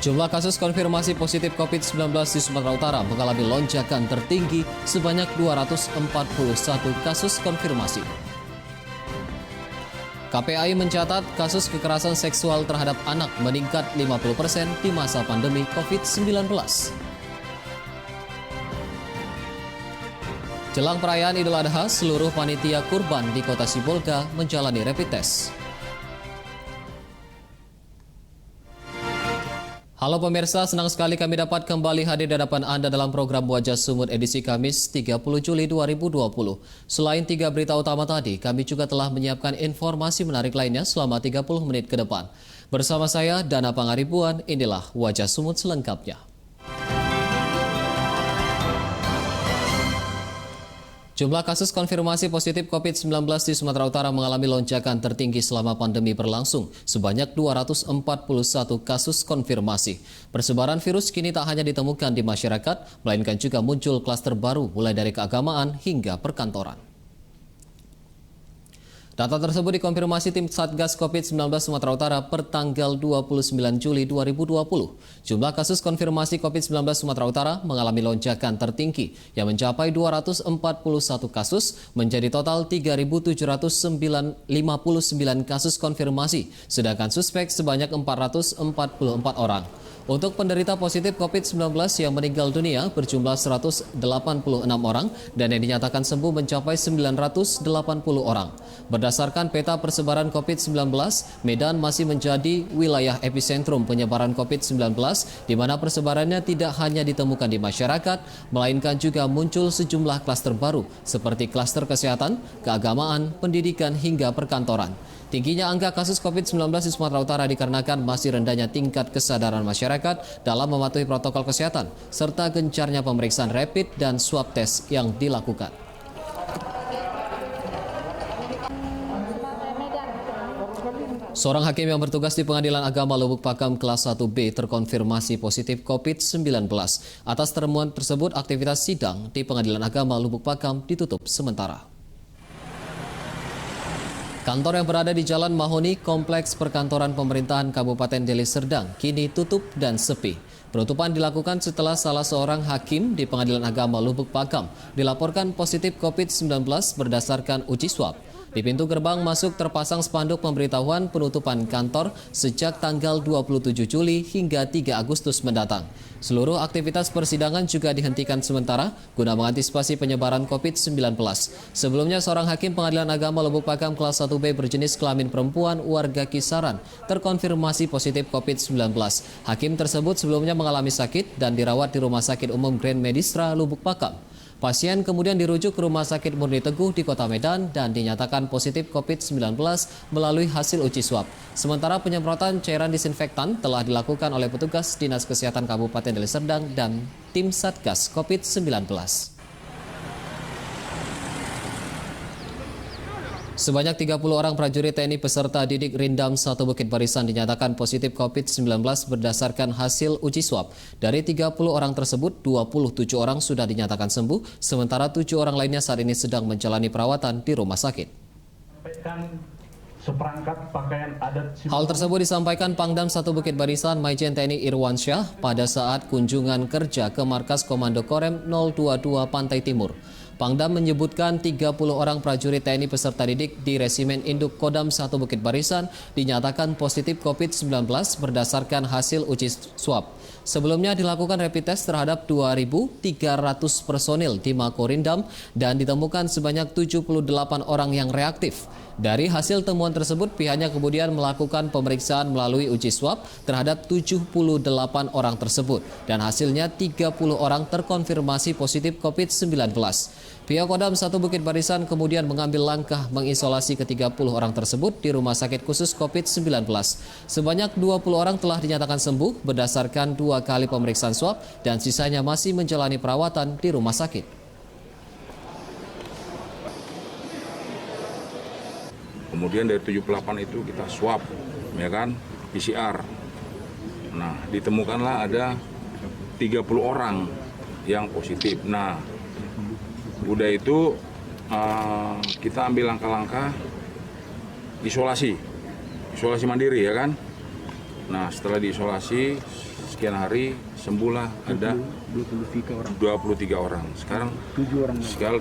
Jumlah kasus konfirmasi positif COVID-19 di Sumatera Utara mengalami lonjakan tertinggi sebanyak 241 kasus konfirmasi. KPAI mencatat kasus kekerasan seksual terhadap anak meningkat 50% di masa pandemi COVID-19. Jelang perayaan Idul Adha, seluruh panitia kurban di Kota Sibolga menjalani rapid test. Halo pemirsa, senang sekali kami dapat kembali hadir di hadapan Anda dalam program Wajah Sumut edisi Kamis 30 Juli 2020. Selain 3 berita utama tadi, kami juga telah menyiapkan informasi menarik lainnya selama 30 menit ke depan. Bersama saya, Dana Pangaribuan, inilah Wajah Sumut selengkapnya. Jumlah kasus konfirmasi positif COVID-19 di Sumatera Utara mengalami lonjakan tertinggi selama pandemi berlangsung, sebanyak 241 kasus konfirmasi. Persebaran virus kini tak hanya ditemukan di masyarakat, melainkan juga muncul klaster baru mulai dari keagamaan hingga perkantoran. Data tersebut dikonfirmasi tim Satgas COVID-19 Sumatera Utara per tanggal 29 Juli 2020. Jumlah kasus konfirmasi COVID-19 Sumatera Utara mengalami lonjakan tertinggi yang mencapai 241 kasus menjadi total 3.759 kasus konfirmasi, sedangkan suspek sebanyak 444 orang. Untuk penderita positif COVID-19 yang meninggal dunia berjumlah 186 orang dan yang dinyatakan sembuh mencapai 980 orang. Berdasarkan peta persebaran COVID-19, Medan masih menjadi wilayah epicentrum penyebaran COVID-19 di mana persebarannya tidak hanya ditemukan di masyarakat, melainkan juga muncul sejumlah klaster baru seperti klaster kesehatan, keagamaan, pendidikan hingga perkantoran. Tingginya angka kasus COVID-19 di Sumatera Utara dikarenakan masih rendahnya tingkat kesadaran masyarakat dalam mematuhi protokol kesehatan, serta gencarnya pemeriksaan rapid dan swab test yang dilakukan. Seorang hakim yang bertugas di Pengadilan Agama Lubuk Pakam kelas 1B terkonfirmasi positif COVID-19. Atas temuan tersebut, aktivitas sidang di Pengadilan Agama Lubuk Pakam ditutup sementara. Kantor yang berada di Jalan Mahoni, Kompleks Perkantoran Pemerintahan Kabupaten Deli Serdang, kini tutup dan sepi. Penutupan dilakukan setelah salah seorang hakim di Pengadilan Agama Lubuk Pakam dilaporkan positif COVID-19 berdasarkan uji swab. Di pintu gerbang masuk terpasang spanduk pemberitahuan penutupan kantor sejak tanggal 27 Juli hingga 3 Agustus mendatang. Seluruh aktivitas persidangan juga dihentikan sementara guna mengantisipasi penyebaran COVID-19. Sebelumnya, seorang hakim Pengadilan Agama Lubuk Pakam kelas 1B berjenis kelamin perempuan warga Kisaran terkonfirmasi positif COVID-19. Hakim tersebut sebelumnya mengalami sakit dan dirawat di Rumah Sakit Umum Grand Medistra Lubuk Pakam. Pasien kemudian dirujuk ke Rumah Sakit Murni Teguh di Kota Medan dan dinyatakan positif COVID-19 melalui hasil uji swab. Sementara penyemprotan cairan disinfektan telah dilakukan oleh petugas Dinas Kesehatan Kabupaten Deli Serdang dan tim Satgas COVID-19. Sebanyak 30 orang prajurit TNI peserta didik Rindam 1 Bukit Barisan dinyatakan positif COVID-19 berdasarkan hasil uji swab. Dari 30 orang tersebut, 27 orang sudah dinyatakan sembuh, sementara 7 orang lainnya saat ini sedang menjalani perawatan di rumah sakit. Hal tersebut disampaikan Pangdam 1 Bukit Barisan Maijen TNI Irwansyah pada saat kunjungan kerja ke Markas Komando Korem 022 Pantai Timur. Pangdam menyebutkan 30 orang prajurit TNI peserta didik di Resimen Induk Kodam 1 Bukit Barisan dinyatakan positif COVID-19 berdasarkan hasil uji swab. Sebelumnya dilakukan rapid test terhadap 2.300 personil di Makorindam dan ditemukan sebanyak 78 orang yang reaktif. Dari hasil temuan tersebut, pihaknya kemudian melakukan pemeriksaan melalui uji swab terhadap 78 orang tersebut dan hasilnya 30 orang terkonfirmasi positif COVID-19. Pihak Kodam 1 Bukit Barisan kemudian mengambil langkah mengisolasi ke-30 orang tersebut di Rumah Sakit Khusus COVID-19. Sebanyak 20 orang telah dinyatakan sembuh berdasarkan 2 kali pemeriksaan swab dan sisanya masih menjalani perawatan di rumah sakit. Kemudian dari 78 itu kita swab, ya kan, PCR. Nah, ditemukanlah ada 30 orang yang positif. Nah, udah itu kita ambil langkah-langkah isolasi mandiri, ya kan. Nah, setelah diisolasi sekian hari sembuhlah ada 23 orang. Sekarang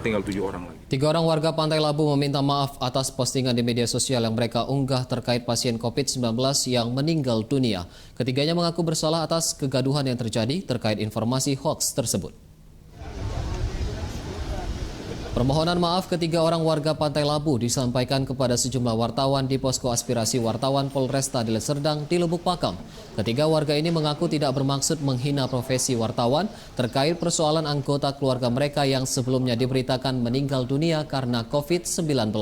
tinggal 7 orang lagi. 3 orang warga Pantai Labu meminta maaf atas postingan di media sosial yang mereka unggah terkait pasien COVID-19 yang meninggal dunia. Ketiganya mengaku bersalah atas kegaduhan yang terjadi terkait informasi hoaks tersebut. Permohonan maaf ketiga orang warga Pantai Labu disampaikan kepada sejumlah wartawan di posko aspirasi wartawan Polresta Deli Serdang di Lubuk Pakam. Ketiga warga ini mengaku tidak bermaksud menghina profesi wartawan terkait persoalan anggota keluarga mereka yang sebelumnya diberitakan meninggal dunia karena COVID-19.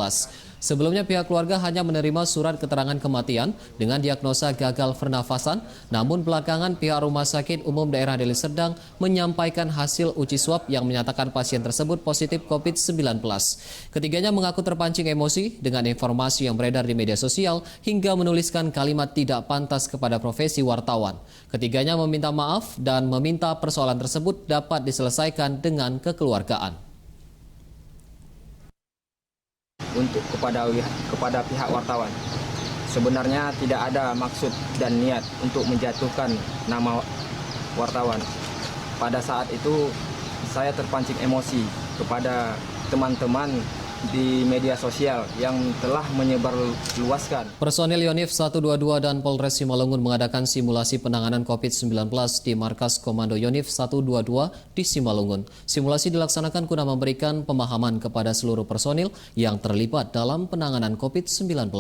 Sebelumnya pihak keluarga hanya menerima surat keterangan kematian dengan diagnosa gagal pernafasan, namun belakangan pihak Rumah Sakit Umum Daerah Deli Serdang menyampaikan hasil uji swab yang menyatakan pasien tersebut positif COVID-19. Ketiganya mengaku terpancing emosi dengan informasi yang beredar di media sosial hingga menuliskan kalimat tidak pantas kepada profesi wartawan. Ketiganya meminta maaf dan meminta persoalan tersebut dapat diselesaikan dengan kekeluargaan. Untuk kepada pihak wartawan, sebenarnya tidak ada maksud dan niat untuk menjatuhkan nama wartawan. Pada saat itu saya terpancing emosi kepada teman-teman di media sosial yang telah menyebarluaskan. Personil Yonif 122 dan Polres Simalungun mengadakan simulasi penanganan COVID-19 di Markas Komando Yonif 122 di Simalungun. Simulasi dilaksanakan guna memberikan pemahaman kepada seluruh personil yang terlibat dalam penanganan COVID-19.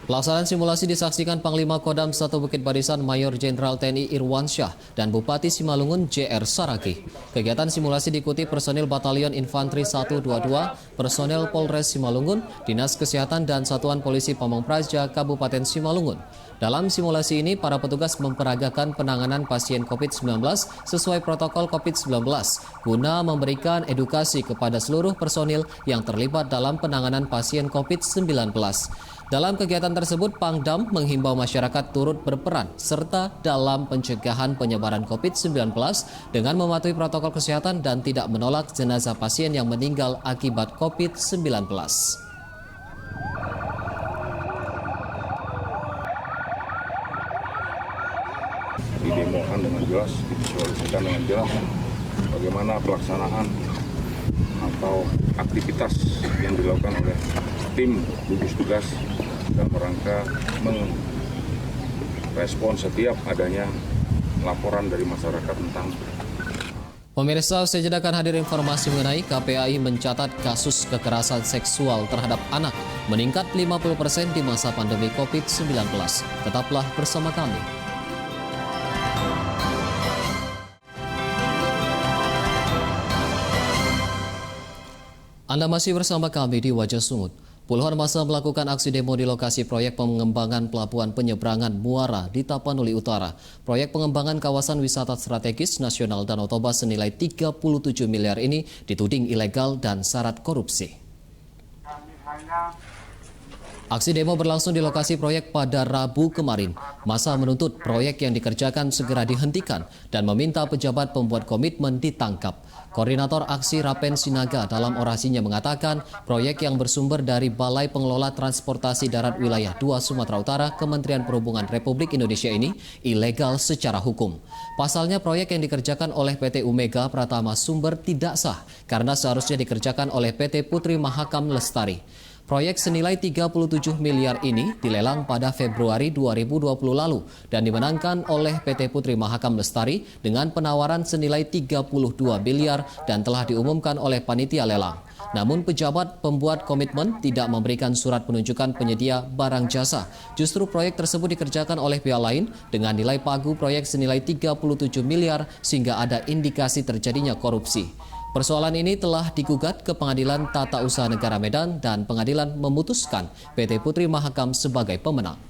Pelaksanaan simulasi disaksikan Panglima Kodam 1 Bukit Barisan Mayor Jenderal TNI Irwansyah dan Bupati Simalungun JR Saragi. Kegiatan simulasi diikuti personil Batalion Infanteri 122, personel Polres Simalungun, Dinas Kesehatan dan Satuan Polisi Pamong Praja Kabupaten Simalungun. Dalam simulasi ini, para petugas memperagakan penanganan pasien COVID-19 sesuai protokol COVID-19 guna memberikan edukasi kepada seluruh personil yang terlibat dalam penanganan pasien COVID-19. Dalam kegiatan tersebut, Pangdam menghimbau masyarakat turut berperan serta dalam pencegahan penyebaran COVID-19 dengan mematuhi protokol kesehatan dan tidak menolak jenazah pasien yang meninggal akibat COVID-19. Didemokan dengan jelas, divisualisasikan dengan jelas bagaimana pelaksanaan atau aktivitas yang dilakukan oleh tim gugus tugas dalam rangka merespon setiap adanya laporan dari masyarakat tentang. Pemirsa, usai jeda akan hadir informasi mengenai KPAI mencatat kasus kekerasan seksual terhadap anak meningkat 50% di masa pandemi COVID-19. Tetaplah bersama kami. Anda masih bersama kami di Wajah Sumut. Puluhan massa melakukan aksi demo di lokasi proyek pengembangan pelabuhan penyeberangan Muara di Tapanuli Utara. Proyek pengembangan kawasan wisata strategis nasional Danau Toba senilai 37 miliar ini dituding ilegal dan syarat korupsi. Aksi demo berlangsung di lokasi proyek pada Rabu kemarin. Massa menuntut proyek yang dikerjakan segera dihentikan dan meminta pejabat pembuat komitmen ditangkap. Koordinator aksi Rapen Sinaga dalam orasinya mengatakan proyek yang bersumber dari Balai Pengelola Transportasi Darat Wilayah 2 Sumatera Utara Kementerian Perhubungan Republik Indonesia ini ilegal secara hukum. Pasalnya proyek yang dikerjakan oleh PT Umega Pratama Sumber tidak sah karena seharusnya dikerjakan oleh PT Putri Mahakam Lestari. Proyek senilai 37 miliar ini dilelang pada Februari 2020 lalu dan dimenangkan oleh PT Putri Mahakam Lestari dengan penawaran senilai 32 miliar dan telah diumumkan oleh panitia lelang. Namun pejabat pembuat komitmen tidak memberikan surat penunjukan penyedia barang jasa. Justru proyek tersebut dikerjakan oleh pihak lain dengan nilai pagu proyek senilai 37 miliar sehingga ada indikasi terjadinya korupsi. Persoalan ini telah digugat ke Pengadilan Tata Usaha Negara Medan dan pengadilan memutuskan PT Putri Mahakam sebagai pemenang.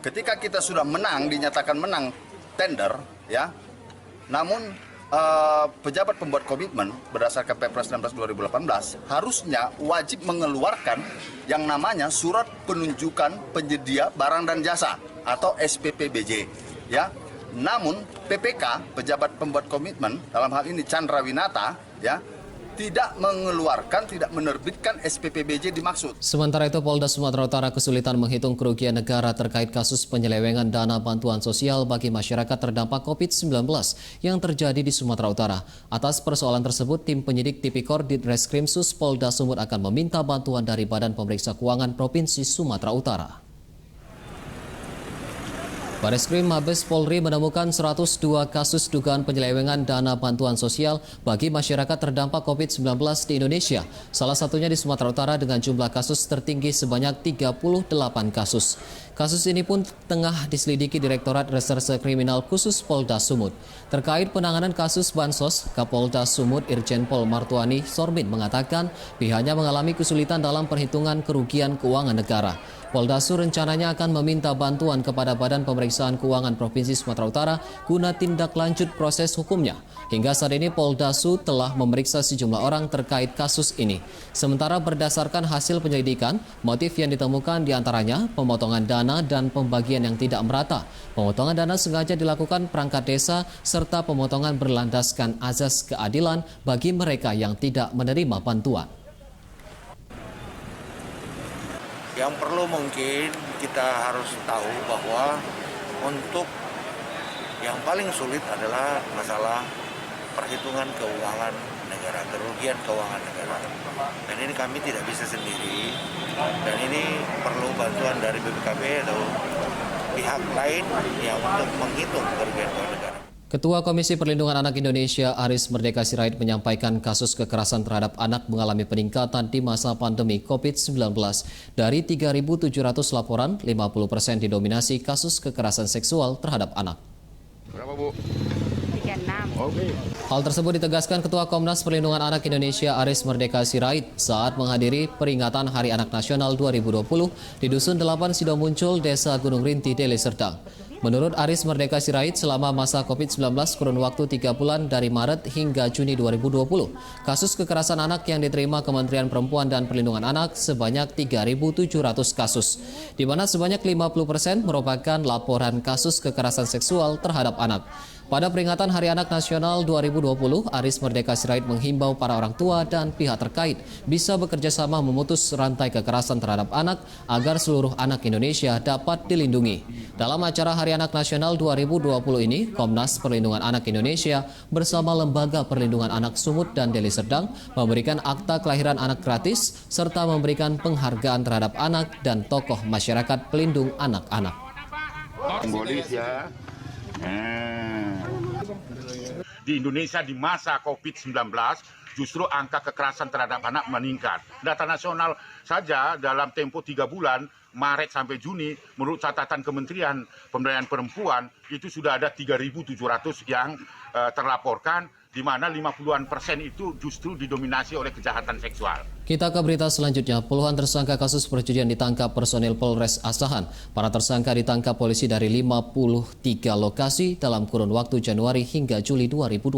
Ketika kita sudah menang, dinyatakan menang tender, ya, namun pejabat pembuat komitmen berdasarkan Perpres 19/2018 harusnya wajib mengeluarkan yang namanya surat penunjukan penyedia barang dan jasa atau SPPBJ, ya. Namun PPK, pejabat pembuat komitmen, dalam hal ini Chandra Winata, ya, tidak mengeluarkan, tidak menerbitkan SPPBJ dimaksud. Sementara itu, Polda Sumatera Utara kesulitan menghitung kerugian negara terkait kasus penyelewengan dana bantuan sosial bagi masyarakat terdampak COVID-19 yang terjadi di Sumatera Utara. Atas persoalan tersebut, tim penyidik Tipikor Ditreskrimsus Polda Sumut akan meminta bantuan dari Badan Pemeriksa Keuangan Provinsi Sumatera Utara. Bareskrim Mabes Polri menemukan 102 kasus dugaan penyelewengan dana bantuan sosial bagi masyarakat terdampak COVID-19 di Indonesia. Salah satunya di Sumatera Utara dengan jumlah kasus tertinggi sebanyak 38 kasus. Kasus ini pun tengah diselidiki Direktorat Reserse Kriminal Khusus Polda Sumut. Terkait penanganan kasus Bansos, Kapolda Sumut Irjen Pol Martuani Sormin mengatakan pihaknya mengalami kesulitan dalam perhitungan kerugian keuangan negara. Polda Sur rencananya akan meminta bantuan kepada Badan Pemeriksaan Keuangan Provinsi Sumatera Utara guna tindak lanjut proses hukumnya. Hingga saat ini Polda Sur telah memeriksa sejumlah orang terkait kasus ini. Sementara berdasarkan hasil penyelidikan, motif yang ditemukan diantaranya pemotongan dana dan pembagian yang tidak merata. Pemotongan dana sengaja dilakukan perangkat desa serta pemotongan berlandaskan azas keadilan bagi mereka yang tidak menerima bantuan. Yang perlu mungkin kita harus tahu bahwa untuk yang paling sulit adalah masalah perhitungan keuangan negara, kerugian keuangan negara. Dan ini kami tidak bisa sendiri, dan ini perlu bantuan dari BPKB atau pihak lain yang untuk menghitung kerugian keuangan negara. Ketua Komisi Perlindungan Anak Indonesia Aris Merdeka Sirait menyampaikan kasus kekerasan terhadap anak mengalami peningkatan di masa pandemi COVID-19. Dari 3.700 laporan, 50% didominasi kasus kekerasan seksual terhadap anak. Berapa, Bu? 36. Oke. Hal tersebut ditegaskan Ketua Komnas Perlindungan Anak Indonesia Aris Merdeka Sirait saat menghadiri peringatan Hari Anak Nasional 2020 di Dusun 8 Sidomuncul, Desa Gunung Rinti, Deli Serdang. Menurut Aris Merdeka Sirait, selama masa COVID-19 kurun waktu 3 bulan dari Maret hingga Juni 2020, kasus kekerasan anak yang diterima Kementerian Perempuan dan Perlindungan Anak sebanyak 3.700 kasus, di mana sebanyak 50% merupakan laporan kasus kekerasan seksual terhadap anak. Pada peringatan Hari Anak Nasional 2020, Aris Merdeka Sirait menghimbau para orang tua dan pihak terkait bisa bekerja sama memutus rantai kekerasan terhadap anak agar seluruh anak Indonesia dapat dilindungi. Dalam acara Hari Anak Nasional 2020 ini, Komnas Perlindungan Anak Indonesia bersama Lembaga Perlindungan Anak Sumut dan Deli Serdang memberikan akta kelahiran anak gratis serta memberikan penghargaan terhadap anak dan tokoh masyarakat pelindung anak-anak. Simbolis ya. Di Indonesia di masa COVID-19 justru angka kekerasan terhadap anak meningkat. Data nasional saja dalam tempo 3 bulan, Maret sampai Juni, menurut catatan Kementerian Pemberdayaan Perempuan, itu sudah ada 3.700 yang terlaporkan, di mana 50% itu justru didominasi oleh kejahatan seksual. Kita ke berita selanjutnya. Puluhan tersangka kasus perjudian ditangkap personil Polres Asahan. Para tersangka ditangkap polisi dari 53 lokasi dalam kurun waktu Januari hingga Juli 2020.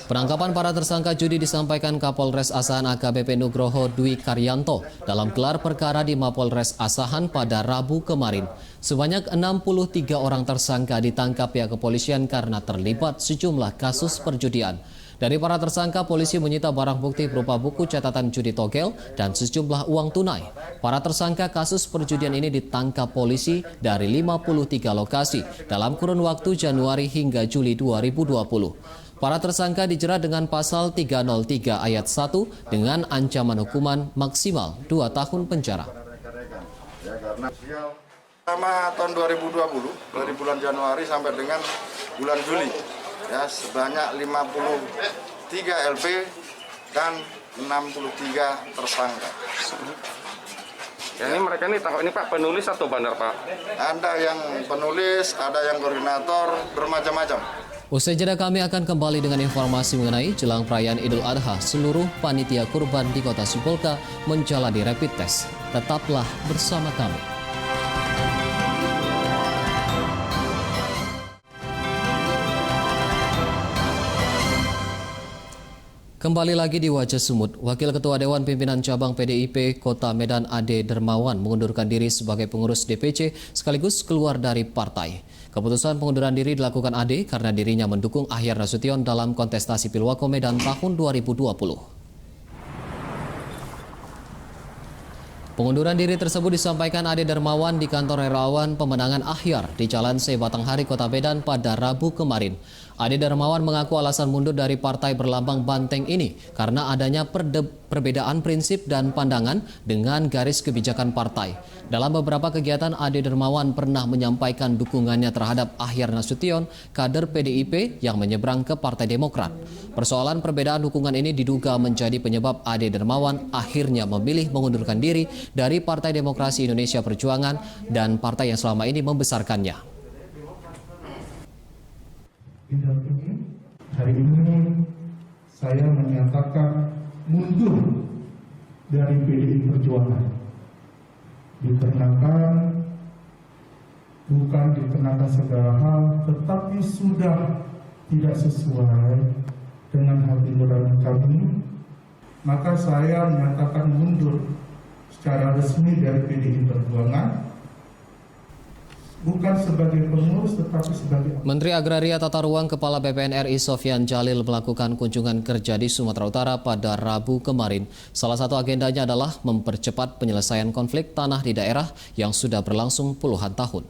Penangkapan para tersangka judi disampaikan Kapolres Asahan AKBP Nugroho Dwi Karyanto dalam gelar perkara di Mapolres Asahan pada Rabu kemarin. Sebanyak 63 orang tersangka ditangkap pihak kepolisian karena terlibat sejumlah kasus perjudian. Dari para tersangka, polisi menyita barang bukti berupa buku catatan judi togel dan sejumlah uang tunai. Para tersangka kasus perjudian ini ditangkap polisi dari 53 lokasi dalam kurun waktu Januari hingga Juli 2020. Para tersangka dijerat dengan pasal 303 ayat 1 dengan ancaman hukuman maksimal 2 tahun penjara. Selama tahun 2020, dari bulan Januari sampai dengan bulan Juli, ya sebanyak 53 LP dan 63 tersangka. Ya, ini mereka ini tangkap ini Pak penulis atau bandar Pak? Ada yang penulis, ada yang koordinator, bermacam-macam. Usai jeda kami akan kembali dengan informasi mengenai jelang perayaan Idul Adha. Seluruh panitia kurban di Kota Sibolga menjalani rapid test. Tetaplah bersama kami. Kembali lagi di Wajah Sumut, Wakil Ketua Dewan Pimpinan Cabang PDIP Kota Medan Ade Dermawan mengundurkan diri sebagai pengurus DPC sekaligus keluar dari partai. Keputusan pengunduran diri dilakukan Ade karena dirinya mendukung Ahyar Nasution dalam kontestasi Pilwako Medan tahun 2020. Pengunduran diri tersebut disampaikan Ade Darmawan di kantor relawan pemenangan Ahyar di Jalan C. Batanghari, Kota Medan pada Rabu kemarin. Ade Darmawan mengaku alasan mundur dari partai berlambang banteng ini karena adanya perbedaan prinsip dan pandangan dengan garis kebijakan partai. Dalam beberapa kegiatan, Ade Darmawan pernah menyampaikan dukungannya terhadap Ahyar Nasution, kader PDIP yang menyeberang ke Partai Demokrat. Persoalan perbedaan dukungan ini diduga menjadi penyebab Ade Darmawan akhirnya memilih mengundurkan diri dari Partai Demokrasi Indonesia Perjuangan dan partai yang selama ini membesarkannya. Hari ini saya menyatakan mundur dari PDI Perjuangan. Bukan dikenakan segala hal, tetapi sudah tidak sesuai dengan hati nurani kami, maka saya menyatakan mundur secara resmi dari PDI Perjuangan, bukan sebagai pengurus tetapi sebagai... Menteri Agraria Tata Ruang Kepala BPN RI Sofyan Djalil melakukan kunjungan kerja di Sumatera Utara pada Rabu kemarin. Salah satu agendanya adalah mempercepat penyelesaian konflik tanah di daerah yang sudah berlangsung puluhan tahun.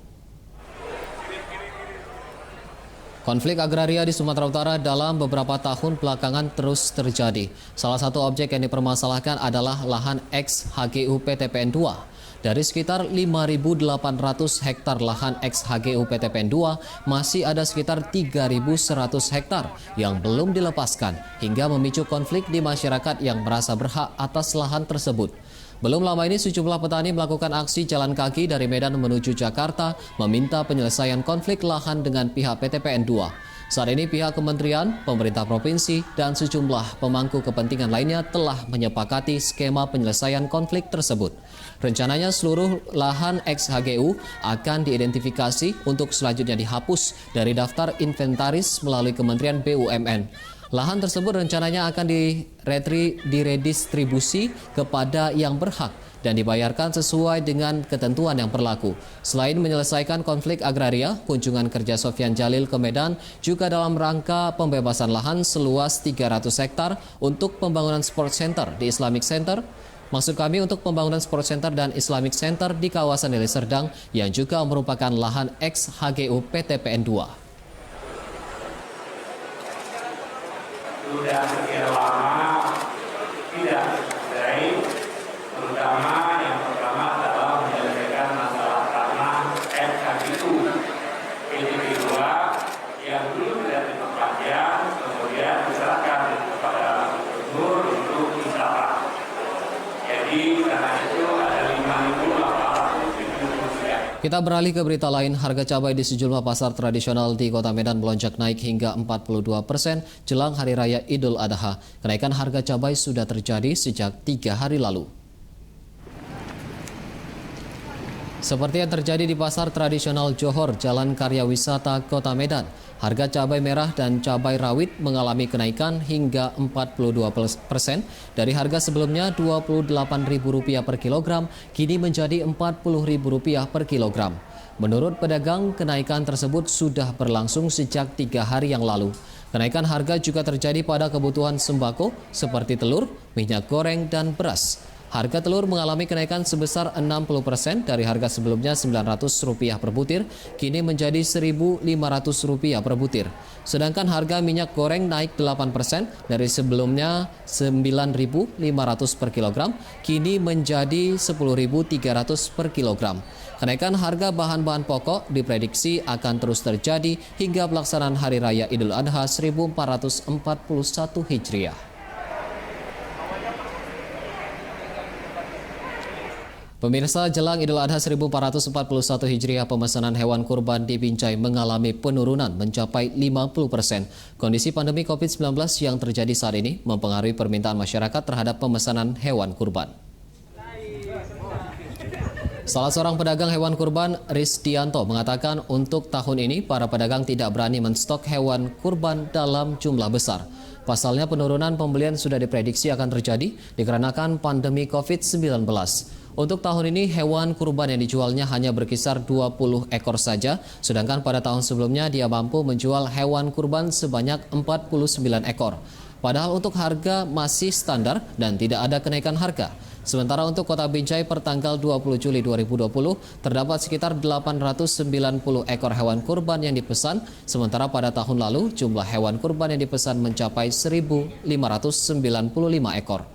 Konflik agraria di Sumatera Utara dalam beberapa tahun belakangan terus terjadi. Salah satu objek yang dipermasalahkan adalah lahan ex-HGU PTPN 2. Dari sekitar 5.800 hektar lahan ex-HGU PTPN 2, masih ada sekitar 3.100 hektar yang belum dilepaskan hingga memicu konflik di masyarakat yang merasa berhak atas lahan tersebut. Belum lama ini sejumlah petani melakukan aksi jalan kaki dari Medan menuju Jakarta meminta penyelesaian konflik lahan dengan pihak PTPN 2. Saat ini pihak kementerian, pemerintah provinsi, dan sejumlah pemangku kepentingan lainnya telah menyepakati skema penyelesaian konflik tersebut. Rencananya seluruh lahan ex-HGU akan diidentifikasi untuk selanjutnya dihapus dari daftar inventaris melalui Kementerian BUMN. Lahan tersebut rencananya akan diredistribusi kepada yang berhak dan dibayarkan sesuai dengan ketentuan yang berlaku. Selain menyelesaikan konflik agraria, kunjungan kerja Sofyan Djalil ke Medan juga dalam rangka pembebasan lahan seluas 300 hektar untuk pembangunan Sport Center di Islamic Center. Maksud kami untuk pembangunan Sport Center dan Islamic Center di kawasan Deli Serdang yang juga merupakan lahan ex-HGU PTPN 2. Sudah sekian lama tidak selesai, terutama yang pertama adalah menyelesaikan masalah tanah ex-HGU PTPN 2 yang dulu tidak diperpanjang, kemudian diserahkan kepada gubernur untuk wisata. Jadi karena itu ada 5.800 sekian. Kita beralih ke berita lain, harga cabai di sejumlah pasar tradisional di Kota Medan melonjak naik hingga 42% jelang Hari Raya Idul Adha. Kenaikan harga cabai sudah terjadi sejak 3 hari lalu. Seperti yang terjadi di pasar tradisional Johor, Jalan Karya Wisata, Kota Medan, harga cabai merah dan cabai rawit mengalami kenaikan hingga 42% dari harga sebelumnya Rp28.000 per kilogram, kini menjadi Rp40.000 per kilogram. Menurut pedagang, kenaikan tersebut sudah berlangsung sejak 3 hari yang lalu. Kenaikan harga juga terjadi pada kebutuhan sembako seperti telur, minyak goreng, dan beras. Harga telur mengalami kenaikan sebesar 60% dari harga sebelumnya Rp900 per butir, kini menjadi Rp1.500 per butir. Sedangkan harga minyak goreng naik 8% dari sebelumnya Rp9.500 per kilogram, kini menjadi Rp10.300 per kilogram. Kenaikan harga bahan-bahan pokok diprediksi akan terus terjadi hingga pelaksanaan Hari Raya Idul Adha 1441 Hijriah. Pemirsa, jelang Idul Adha 1441 Hijriah, pemesanan hewan kurban di Binjai mengalami penurunan mencapai 50%. Kondisi pandemi COVID-19 yang terjadi saat ini mempengaruhi permintaan masyarakat terhadap pemesanan hewan kurban. Salah seorang pedagang hewan kurban, Ristianto, mengatakan untuk tahun ini para pedagang tidak berani menstok hewan kurban dalam jumlah besar. Pasalnya penurunan pembelian sudah diprediksi akan terjadi dikarenakan pandemi COVID-19. Untuk tahun ini hewan kurban yang dijualnya hanya berkisar 20 ekor saja, sedangkan pada tahun sebelumnya dia mampu menjual hewan kurban sebanyak 49 ekor. Padahal untuk harga masih standar dan tidak ada kenaikan harga. Sementara untuk Kota Binjai per tanggal 20 Juli 2020 terdapat sekitar 890 ekor hewan kurban yang dipesan, sementara pada tahun lalu jumlah hewan kurban yang dipesan mencapai 1.595 ekor.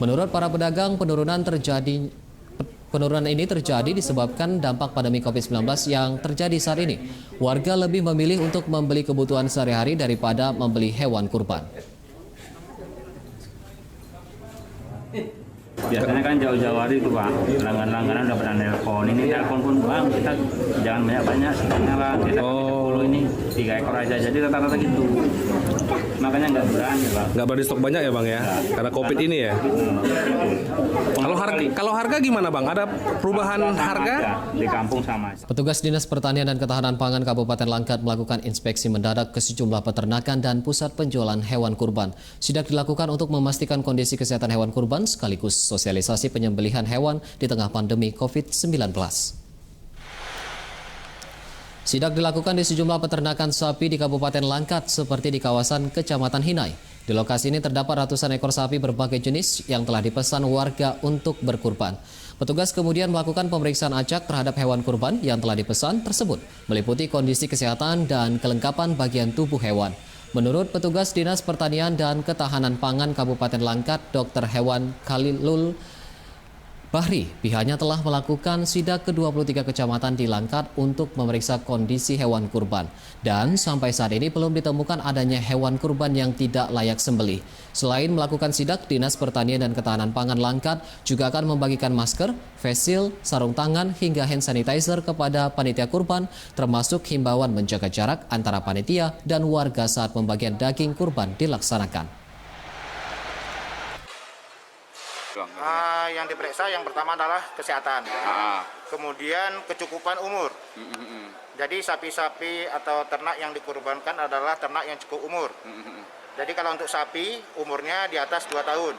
Menurut para pedagang, penurunan ini terjadi disebabkan dampak pandemi COVID-19 yang terjadi saat ini. Warga lebih memilih untuk membeli kebutuhan sehari-hari daripada membeli hewan kurban. Biasanya kan jauh-jauh hari itu Pak, langganan udah pernah nelpon. Ini telepon pun Bang, kita jangan banyak-banyak, sedangnya lah. Kita 30 ini 3 ekor aja, jadi rata-rata gitu. Makanya nggak berani Pak. Nggak berani stok banyak ya Bang ya, karena COVID ini ya. Kalau harga gimana Bang? Ada perubahan harga? Di kampung sama. Petugas Dinas Pertanian dan Ketahanan Pangan Kabupaten Langkat melakukan inspeksi mendadak ke sejumlah peternakan dan pusat penjualan hewan kurban. Sidak dilakukan untuk memastikan kondisi kesehatan hewan kurban sekaligus sosialisasi penyembelihan hewan di tengah pandemi COVID-19. Sidak dilakukan di sejumlah peternakan sapi di Kabupaten Langkat seperti di kawasan Kecamatan Hinai. Di lokasi ini terdapat ratusan ekor sapi berbagai jenis yang telah dipesan warga untuk berkurban. Petugas kemudian melakukan pemeriksaan acak terhadap hewan kurban yang telah dipesan tersebut, meliputi kondisi kesehatan dan kelengkapan bagian tubuh hewan. Menurut petugas Dinas Pertanian dan Ketahanan Pangan Kabupaten Langkat, Dr. Hewan Khalilul Bahri, pihaknya telah melakukan sidak ke 23 kecamatan di Langkat untuk memeriksa kondisi hewan kurban. Dan sampai saat ini belum ditemukan adanya hewan kurban yang tidak layak sembelih. Selain melakukan sidak, Dinas Pertanian dan Ketahanan Pangan Langkat juga akan membagikan masker, face shield, sarung tangan, hingga hand sanitizer kepada panitia kurban, termasuk himbauan menjaga jarak antara panitia dan warga saat pembagian daging kurban dilaksanakan. Yang diperiksa yang pertama adalah kesehatan, kemudian kecukupan umur. Jadi sapi-sapi atau ternak yang dikurbankan adalah ternak yang cukup umur. Jadi kalau untuk sapi umurnya di atas 2 tahun.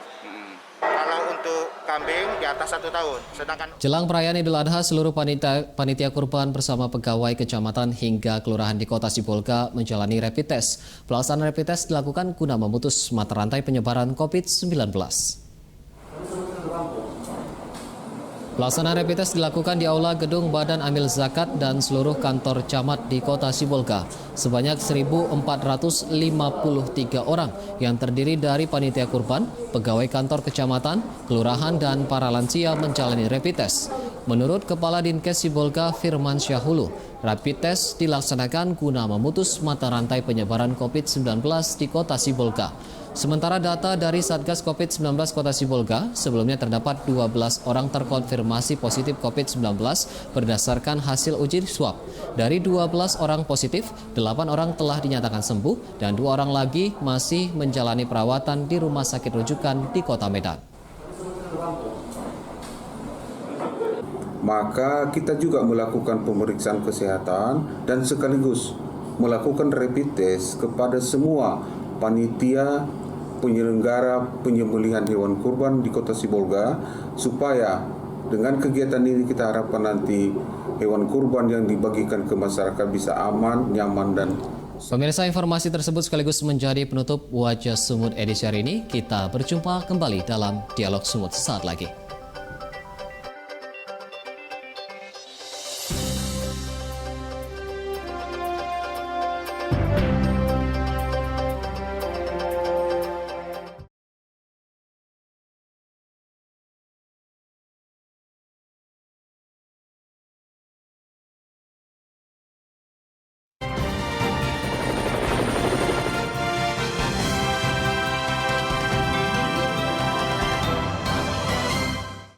Kalau untuk kambing di atas 1 tahun. Sedangkan jelang perayaan Idul Adha, seluruh panitia kurban bersama pegawai kecamatan hingga kelurahan di Kota Sibolga menjalani rapid test. Pelaksanaan rapid test dilakukan guna memutus mata rantai penyebaran COVID-19. Pelaksanaan rapid test dilakukan di Aula Gedung Badan Amil Zakat dan seluruh kantor camat di Kota Sibolga. Sebanyak 1.453 orang yang terdiri dari panitia kurban, pegawai kantor kecamatan, kelurahan, dan para lansia menjalani rapid test. Menurut Kepala Dinkes Sibolga Firman Syahulu, rapid test dilaksanakan guna memutus mata rantai penyebaran COVID-19 di Kota Sibolga. Sementara data dari Satgas COVID-19 Kota Sibolga, sebelumnya terdapat 12 orang terkonfirmasi positif COVID-19 berdasarkan hasil uji swab. Dari 12 orang positif, 8 orang telah dinyatakan sembuh dan 2 orang lagi masih menjalani perawatan di rumah sakit rujukan di Kota Medan. Maka kita juga melakukan pemeriksaan kesehatan dan sekaligus melakukan rapid test kepada semua panitia penyelenggara penyembelihan hewan kurban di Kota Sibolga, supaya dengan kegiatan ini kita harapkan nanti hewan kurban yang dibagikan ke masyarakat bisa aman, nyaman, dan pemirsa, informasi tersebut sekaligus menjadi penutup Wajah Sumut edisi hari ini. Kita berjumpa kembali dalam Dialog Sumut sesaat lagi.